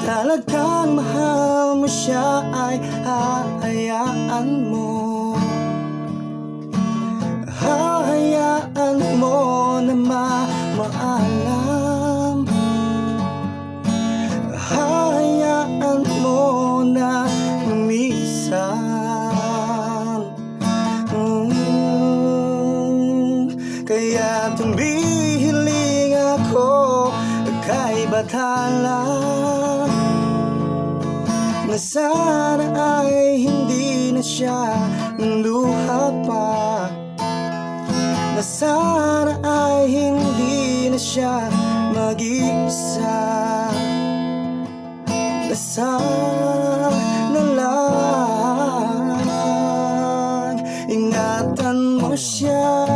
talagang mahal mo siya ay hahayaan mo. Hahayaan mo na maalam. Hahayaan mo na lumisan. Kaya tumihiling ako kay Bathala na sana ay hindi na siya luluha pa, na sana ay hindi na siya mag-iisa, na sana lang ingatan mo siya.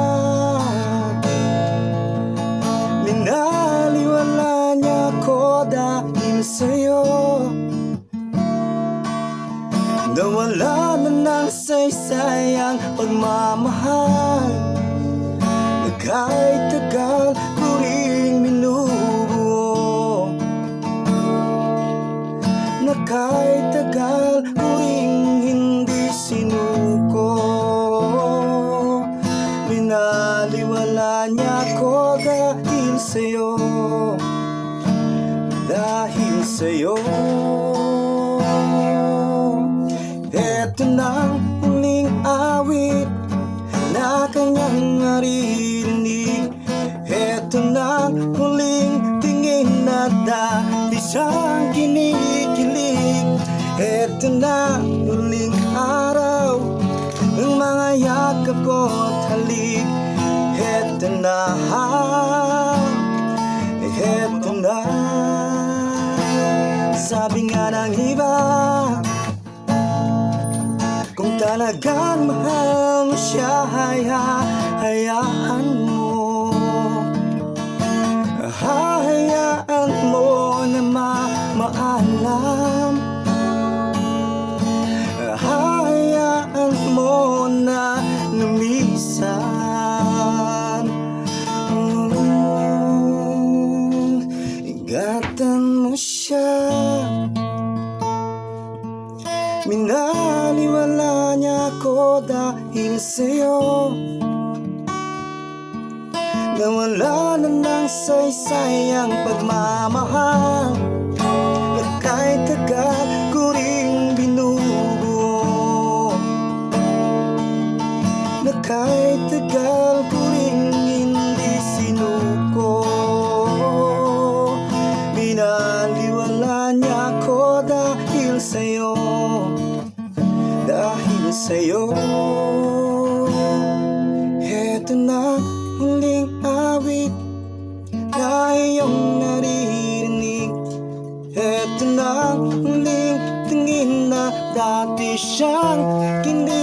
Minaliwala niya ko dahil sa'yo, nawala na ng saysay ang pagmamahal na kahit tagal ko ring minubuo, na kahit tagal ko ring hindi sinuko. Minaliwala niya ko dahil sa'yo, dahil sa'yo. Eto nang huling awit na kanyang narinig. Eto nang huling tingin na dati siyang kinikilig. Eto na huling araw ng mga yakap ko at halik. Eto na, eto na. Sabi nga ng iba, kung talagang mahal mo siya ay hahayaan mo. Hahayaan mo na maalam. Hahayaan mo na lumisan. Ingatan mo siya. Minaliwala niya ko dahil sa'yo, nawala na ng saysay ang pagmamahal na kahit tagal ko ring binubuo, na kahit tagal ko ring hindi sinuko. Minaliwala niya ko dahil sa'yo, dahil sa'yo. Eto na huling awit na iyong naririnig. Eto na huling tingin na dati siyang kinikilig.